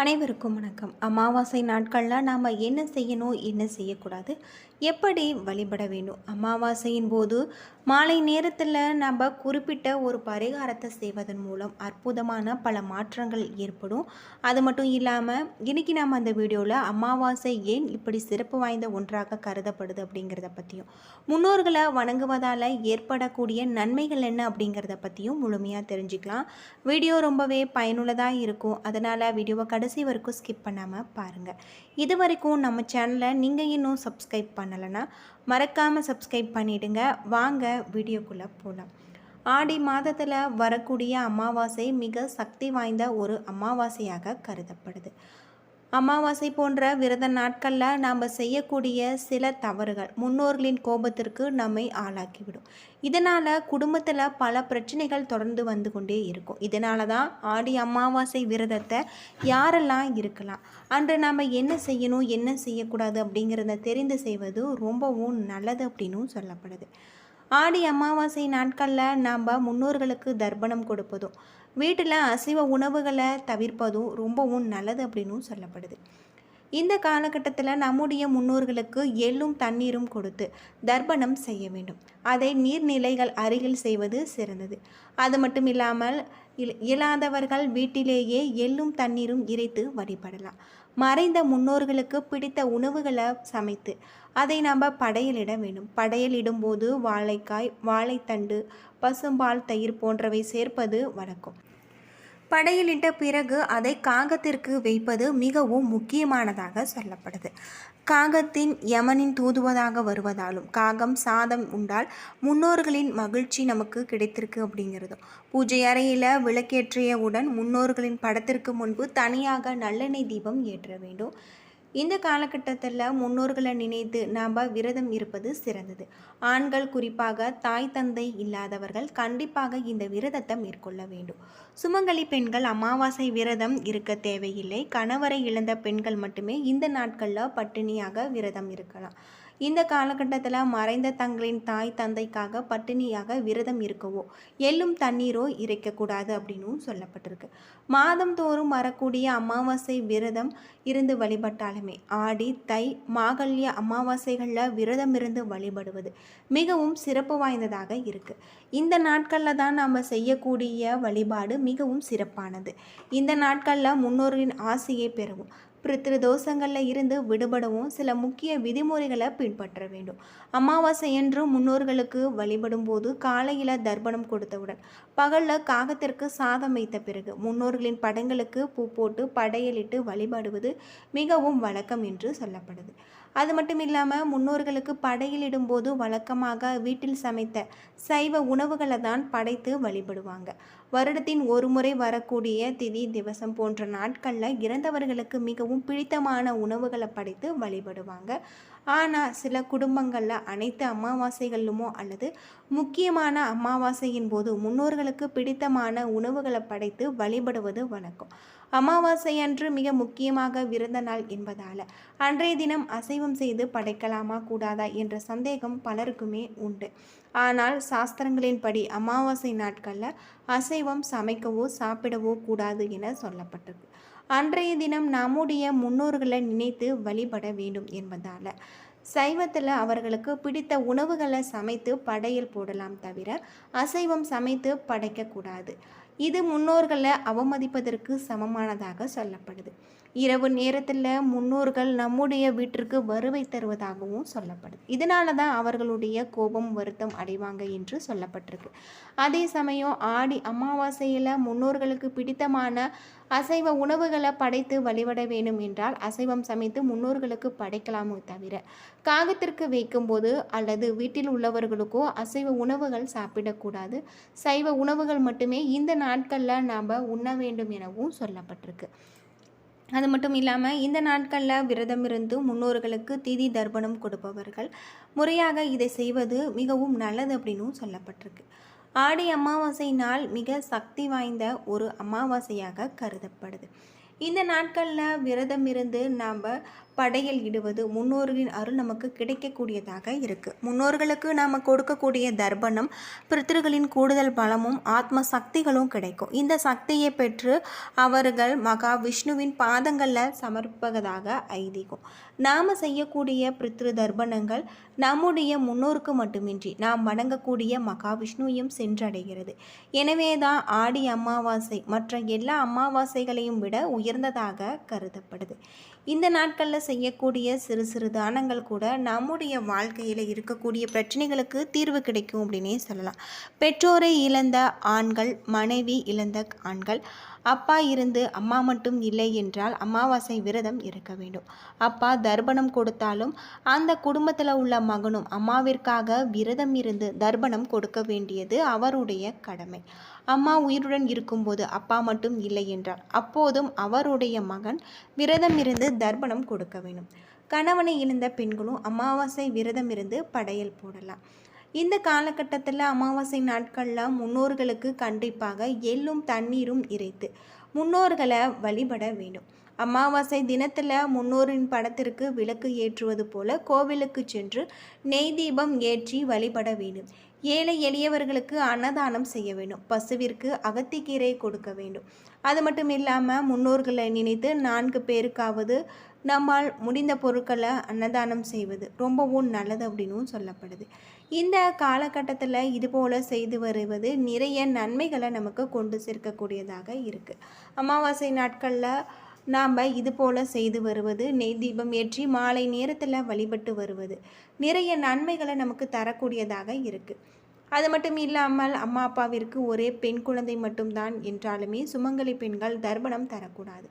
அனைவருக்கும் வணக்கம். அமாவாசை நாட்களில் நாம் என்ன செய்யணும், என்ன செய்யக்கூடாது, எப்படி வழிபட வேண்டும்? அமாவாசையின் போது மாலை நேரத்தில் நம்ம குறிப்பிட்ட ஒரு பரிகாரத்தை செய்வதன் மூலம் அற்புதமான பல மாற்றங்கள் ஏற்படும். அது மட்டும் இல்லாமல் இன்றைக்கி நம்ம அந்த வீடியோவில் அமாவாசை ஏன் இப்படி சிறப்பு வாய்ந்த ஒன்றாக கருதப்படுது அப்படிங்கிறத பற்றியும், முன்னோர்களை வணங்குவதால் ஏற்படக்கூடிய நன்மைகள் என்ன அப்படிங்கிறத பற்றியும் முழுமையாக தெரிஞ்சுக்கலாம். வீடியோ ரொம்பவே பயனுள்ளதாக இருக்கும். அதனால் வீடியோவை கடைசி வரைக்கும் ஸ்கிப் பண்ணாமல் பாருங்கள். இது வரைக்கும் நம்ம சேனலை நீங்கள் இன்னும் சப்ஸ்கிரைப் பண்ணலைன்னா மறக்காமல் சப்ஸ்கிரைப் பண்ணிவிடுங்க. வாங்க வீடியோக்குள்ளே போகலாம். ஆடி மாதத்தில் வரக்கூடிய அமாவாசை மிக சக்தி வாய்ந்த ஒரு அமாவாசையாக கருதப்படுது. அமாவாசை போன்ற விரத நாட்களில் நாம் செய்யக்கூடிய சில தவறுகள் முன்னோர்களின் கோபத்திற்கு நம்மை ஆளாக்கிவிடும். இதனால் குடும்பத்தில் பல பிரச்சனைகள் தொடர்ந்து வந்து கொண்டே இருக்கும். இதனால தான் ஆடி அமாவாசை விரதத்தை யாரெல்லாம் இருக்கலாம், அன்று நாம் என்ன செய்யணும், என்ன செய்யக்கூடாது அப்படிங்கிறத தெரிந்து செய்வது ரொம்பவும் நல்லது அப்படின்னும் சொல்லப்படுது. ஆடி அமாவாசை நாட்களில் நாம் முன்னோர்களுக்கு தர்ப்பணம் கொடுப்பதும் வீட்டில் அசைவ உணவுகளை தவிர்ப்பதும் ரொம்பவும் நல்லது அப்படின்னும் சொல்லப்படுது. இந்த காலகட்டத்தில் நம்முடைய முன்னோர்களுக்கு எள்ளும் தண்ணீரும் கொடுத்து தர்ப்பணம் செய்ய வேண்டும். அதை நீர்நிலைகள் அருகில் செய்வது சிறந்தது. அது மட்டும் இல்லாமல் இயலாதவர்கள் வீட்டிலேயே எள்ளும் தண்ணீரும் இறைத்து வழிபடலாம். மறைந்த முன்னோர்களுக்கு பிடித்த உணவுகளை சமைத்து அதை நாம் படையலிட வேண்டும். படையலிடும்போது வாழைக்காய், வாழைத்தண்டு, பசும்பால், தயிர் போன்றவை சேர்ப்பது வழக்கம். படையலிட்ட பிறகு அதை காகத்திற்கு வைப்பது மிகவும் முக்கியமானதாக சொல்லப்படுது. காகத்தின் யமனின் தூதுவதாக வருவதாலும் காகம் சாதம் உண்டால் முன்னோர்களின் மகிழ்ச்சி நமக்கு கிடைத்திருக்கு அப்படிங்கிறதும். பூஜை அறையில் விளக்கேற்றியவுடன் முன்னோர்களின் படத்திற்கு முன்பு தனியாக நல்லெண்ணெய் தீபம் ஏற்ற வேண்டும். இந்த காலகட்டத்தில் முன்னோர்களை நினைத்து நாம் விரதம் இருப்பது சிறந்தது. ஆண்கள், குறிப்பாக தாய் தந்தை இல்லாதவர்கள் கண்டிப்பாக இந்த விரதத்தை மேற்கொள்ள வேண்டும். சுமங்கலி பெண்கள் அமாவாசை விரதம் இருக்க தேவையில்லை. கணவரை இழந்த பெண்கள் மட்டுமே இந்த நாட்களில் பட்டினியாக விரதம் இருக்கலாம். இந்த காலகட்டத்தில் மறைந்த தங்களின் தாய் தந்தைக்காக பட்டினியாக விரதம் இருக்கவோ எள்ளும் தண்ணீரோ இறைக்கக்கூடாது அப்படின்னும் சொல்லப்பட்டிருக்கு. மாதம் தோறும் வரக்கூடிய அமாவாசை விரதம் இருந்து வழிபட்டாலுமே ஆடி, தை, மாகல்ய அமாவாசைகளில் விரதம் இருந்து வழிபடுவது மிகவும் சிறப்பு வாய்ந்ததாக இருக்குது. இந்த நாட்களில் தான் நாம் செய்யக்கூடிய வழிபாடு மிகவும் சிறப்பானது. இந்த நாட்களில் முன்னோர்களின் ஆசையை பெறவும் பித்ரு தோஷங்களில் இருந்து விடுபடவும் சில முக்கிய விதிமுறைகளை பின்பற்ற வேண்டும். அமாவாசை என்று முன்னோர்களுக்கு வழிபடும் போது காலையில் தர்ப்பணம் கொடுத்தவுடன் பகலில் காகத்திற்கு சாதம் வைத்த பிறகு முன்னோர்களின் படங்களுக்கு பூ போட்டு படையலிட்டு வழிபடுவது மிகவும் வழக்கம் என்று சொல்லப்படுது. அது மட்டும் இல்லாமல் முன்னோர்களுக்கு படையலிடும்போது வழக்கமாக வீட்டில் சமைத்த சைவ உணவுகளை தான் படைத்து வழிபடுவாங்க. வருடத்தின் ஒரு முறை வரக்கூடிய திதி திவசம் போன்ற நாட்களில் இறந்தவர்களுக்கு மிகவும் பிடித்தமான உணவுகளை படைத்து வழிபடுவாங்க. ஆனால் சில குடும்பங்களில் அனைத்து அமாவாசைகளிலுமோ அல்லது முக்கியமான அமாவாசையின் போது முன்னோர்களுக்கு பிடித்தமான உணவுகளை படைத்து வழிபடுவது வழக்கம். அமாவாசை அன்று மிக முக்கியமாக விரத நாள் என்பதால் அன்றைய தினம் அசைவம் செய்து படைக்கலாமா கூடாதா என்ற சந்தேகம் பலருக்குமே உண்டு. ஆனால் சாஸ்திரங்களின்படி அமாவாசை நாட்களில் அசைவம் சமைக்கவோ சாப்பிடவோ கூடாது என சொல்லப்பட்டிருக்கு. அன்றைய தினம் நம்முடைய முன்னோர்களை நினைத்து வழிபட வேண்டும் என்பதால் சைவத்தில் அவர்களுக்கு பிடித்த உணவுகளை சமைத்து படையல் போடலாம், தவிர அசைவம் சமைத்து படைக்கக்கூடாது. இது முன்னோர்களை அவமதிப்பதற்கு சமமானதாக சொல்லப்படுது. இரவு நேரத்தில் முன்னோர்கள் நம்முடைய வீட்டிற்கு வருகை தருவதாகவும் சொல்லப்படுது. இதனால தான் அவர்களுடைய கோபம், வருத்தம் அடைவாங்க என்று சொல்லப்பட்டிருக்கு. அதே சமயம் ஆடி அமாவாசையில் முன்னோர்களுக்கு பிடித்தமான அசைவ உணவுகளை படைத்து வழிபட வேண்டும் என்றால் அசைவம் சமைத்து முன்னோர்களுக்கு படைக்கலாமோ தவிர காகத்திற்கு வைக்கும்போது அல்லது வீட்டில் உள்ளவர்களுக்கோ அசைவ உணவுகள் சாப்பிடக்கூடாது. சைவ உணவுகள் மட்டுமே இந்த நாட்களில் நாம் உண்ண வேண்டும் எனவும் சொல்லப்பட்டிருக்கு. அது மட்டும் இல்லாமல் இந்த நாட்களில் விரதம் இருந்து முன்னோர்களுக்கு திதி தர்ப்பணம் கொடுப்பவர்கள் முறையாக இதை செய்வது மிகவும் நல்லது அப்படின்னும் சொல்லப்பட்டிருக்கு. ஆடி அமாவாசை நாள் மிக சக்தி வாய்ந்த ஒரு அமாவாசையாக கருதப்படுது. இந்த நாட்களில் விரதம் இருந்து நாம் படையல் இடுவது முன்னோர்களின் அருள் நமக்கு கிடைக்கக்கூடியதாக இருக்குது. முன்னோர்களுக்கு நாம் கொடுக்கக்கூடிய தர்ப்பணம் பித்ருகளின் கூடுதல் பலமும் ஆத்ம சக்திகளும் கிடைக்கும். இந்த சக்தியை பெற்று அவர்கள் மகா விஷ்ணுவின் பாதங்களில் சமர்ப்பதாக ஐதீகம். நாம் செய்யக்கூடிய பித்ரு தர்ப்பணங்கள் நம்முடைய முன்னோருக்கு மட்டுமின்றி நாம் வணங்கக்கூடிய மகாவிஷ்ணுவையும் சென்றடைகிறது. எனவே தான் ஆடி அமாவாசை மற்ற எல்லா அமாவாசைகளையும் விட உயர்ந்ததாக கருதப்படுது. இந்த நாட்களில் செய்யக்கூடிய சிறு சிறு தானங்கள் கூட நம்முடைய வாழ்க்கையில் இருக்கக்கூடிய பிரச்சனைகளுக்கு தீர்வு கிடைக்கும் அப்படின்னே சொல்லலாம். பெற்றோரை இழந்த ஆண்கள், மனைவி இழந்த ஆண்கள், அப்பா இருந்து அம்மா மட்டும் இல்லை என்றால் அமாவாசை விரதம் இருக்க வேண்டும். அப்பா தர்ப்பணம் கொடுத்தாலும் அந்த குடும்பத்தில் உள்ள மகனும் அம்மாவிற்காக விரதம் இருந்து தர்ப்பணம் கொடுக்க வேண்டியது அவருடைய கடமை. அம்மா உயிருடன் இருக்கும்போது அப்பா மட்டும் இல்லை என்றால் அப்போதும் அவருடைய மகன் விரதம் இருந்து தர்ப்பணம் கொடுக்க வேண்டும். கணவனை இழந்த பெண்களும் அமாவாசை விரதம் இருந்து படையல் போடலாம். இந்த காலகட்டத்தில் அமாவாசை நாட்களில் முன்னோர்களுக்கு கண்டிப்பாக எள்ளும் தண்ணீரும் இறைத்து முன்னோர்களை வழிபட வேண்டும். அமாவாசை தினத்தில் முன்னோரின் படத்திற்கு விளக்கு ஏற்றுவது போல கோவிலுக்கு சென்று நெய் தீபம் ஏற்றி வழிபட வேண்டும். ஏழை எளியவர்களுக்கு அன்னதானம் செய்ய வேண்டும். பசுவிற்கு அகத்திக்கீரை கொடுக்க வேண்டும். அது மட்டும் இல்லாமல் முன்னோர்களை நினைத்து 4 பேருக்காவது நம்மால் முடிந்த பொருட்களை அன்னதானம் செய்வது ரொம்பவும் நல்லது அப்படின்னும் சொல்லப்படுது. இந்த காலகட்டத்தில் இதுபோல் செய்து வருவது நிறைய நன்மைகளை நமக்கு கொண்டு சேர்க்கக்கூடியதாக இருக்குது. அமாவாசை நாட்களில் நாம் இது போல் செய்து வருவது, நெய் தீபம் ஏற்றி மாலை நேரத்தில் வழிபட்டு வருவது நிறைய நன்மைகளை நமக்கு தரக்கூடியதாக இருக்குது. அது மட்டும் இல்லாமல் அம்மா அப்பாவிற்கு ஒரே பெண் குழந்தை மட்டும்தான் என்றாலுமே சுமங்கலி பெண்கள் தர்ப்பணம் தரக்கூடாது.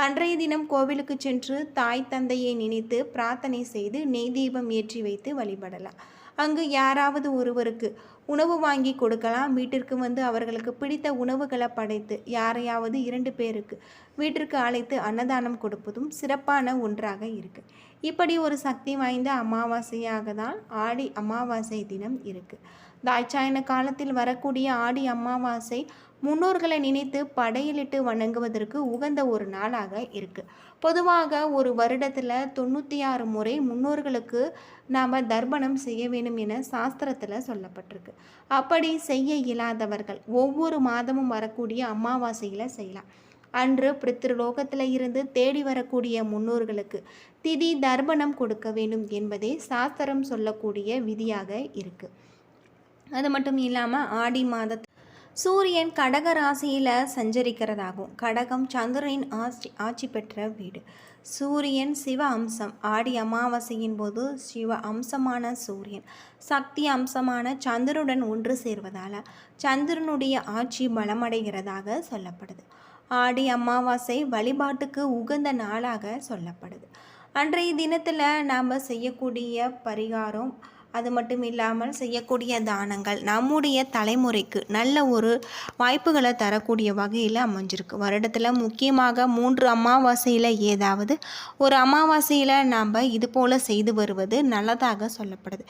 அன்றைய தினம் கோவிலுக்கு சென்று தாய் தந்தையை நினைத்து பிரார்த்தனை செய்து நெய் தீபம் ஏற்றி வைத்து வழிபடலாம். அங்கு யாராவது ஒருவருக்கு உணவு வாங்கி கொடுக்கலாம். வீட்டிற்கு வந்து அவர்களுக்கு பிடித்த உணவுகளை படைத்து யாரையாவது 2 பேருக்கு வீட்டிற்கு அழைத்து அன்னதானம் கொடுப்பதும் சிறப்பான ஒன்றாக இருக்குது. இப்படி ஒரு சக்தி வாய்ந்த அமாவாசையாக தான் ஆடி அமாவாசை தினம் இருக்குது. தாய்ச்சாயன காலத்தில் வரக்கூடிய ஆடி அமாவாசை முன்னோர்களை நினைத்து படையலிட்டு வணங்குவதற்கு உகந்த ஒரு நாளாக இருக்குது. பொதுவாக ஒரு வருடத்தில் 96 முறை முன்னோர்களுக்கு நாம் தர்ப்பணம் செய்ய வேண்டும் என சாஸ்திரத்தில் சொல்லப்பட்டிருக்கு. அப்படி செய்ய இயலாதவர்கள் ஒவ்வொரு மாதமும் வரக்கூடிய அமாவாசையில் செய்யலாம். அன்று பித்ருலோகத்தில் இருந்து தேடி வரக்கூடிய முன்னோர்களுக்கு திதி தர்ப்பணம் கொடுக்க வேண்டும் என்பதே சாஸ்திரம் சொல்லக்கூடிய விதியாக இருக்குது. அது மட்டும் இல்லாமல் ஆடி மாதத்தில் சூரியன் கடக ராசியில் சஞ்சரிக்கிறதாகும். கடகம் சந்திரனின் ஆட்சி பெற்ற வீடு. சூரியன் சிவ அம்சம். ஆடி அமாவாசையின் போது சிவ அம்சமான சூரியன் சக்தி அம்சமான சந்திரனுடன் ஒன்று சேர்வதால் சந்திரனுடைய ஆட்சி பலமடைகிறதாக சொல்லப்படுது. ஆடி அமாவாசை வழிபாட்டுக்கு உகந்த நாளாக சொல்லப்படுது. அன்றைய தினத்தில் நாம் செய்யக்கூடிய பரிகாரம், அது மட்டும் இல்லாமல் செய்யக்கூடிய தானங்கள் நம்முடைய தலைமுறைக்கு நல்ல ஒரு வாய்ப்புகளை தரக்கூடிய வகையில் அமைஞ்சிருக்கு. வருடத்தில் முக்கியமாக 3 அமாவாசையில் ஏதாவது ஒரு அமாவாசையில் நாம் இது போல் செய்து வருவது நல்லதாக சொல்லப்படுது.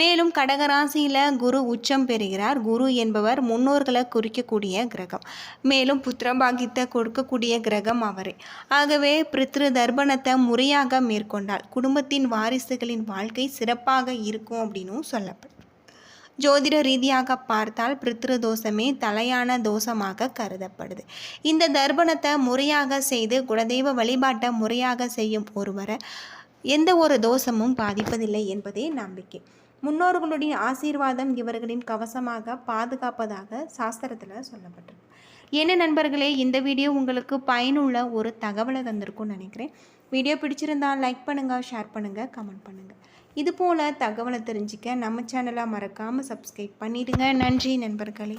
மேலும் கடகராசியில் குரு உச்சம் பெறுகிறார். குரு என்பவர் முன்னோர்களை குறிக்கக்கூடிய கிரகம். மேலும் புத்திரபாகியத்தை கொடுக்கக்கூடிய கிரகம் அவரே. ஆகவே பித்ரு தர்ப்பணத்தை முறையாக மேற்கொண்டால் குடும்பத்தின் வாரிசுகளின் வாழ்க்கை சிறப்பாக இருக்கும் அப்படின்னும் சொல்லப்படும். ஜோதிட ரீதியாக பார்த்தால் பித்ரு தோஷமே தலையான தோஷமாக கருதப்படுது. இந்த தர்ப்பணத்தை முறையாக செய்து குலதெய்வ வழிபாட்டை முறையாக செய்யும் ஒருவரை எந்த ஒரு தோஷமும் பாதிப்பதில்லை என்பதே நம்பிக்கை. முன்னோர்களுடைய ஆசீர்வாதம் இவர்களின் கவசமாக பாதுகாப்பதாக சாஸ்திரத்தில் சொல்லப்பட்டிருக்கு. என்ன நண்பர்களே, இந்த வீடியோ உங்களுக்கு பயனுள்ள ஒரு தகவலை தந்திருக்கும்னு நினைக்கிறேன். வீடியோ பிடிச்சிருந்தால் லைக் பண்ணுங்கள், ஷேர் பண்ணுங்கள், கமெண்ட் பண்ணுங்கள். இது போல் தகவலை தெரிஞ்சிக்க நம்ம சேனலை மறக்காமல் சப்ஸ்கிரைப் பண்ணிவிடுங்க. நன்றி நண்பர்களே.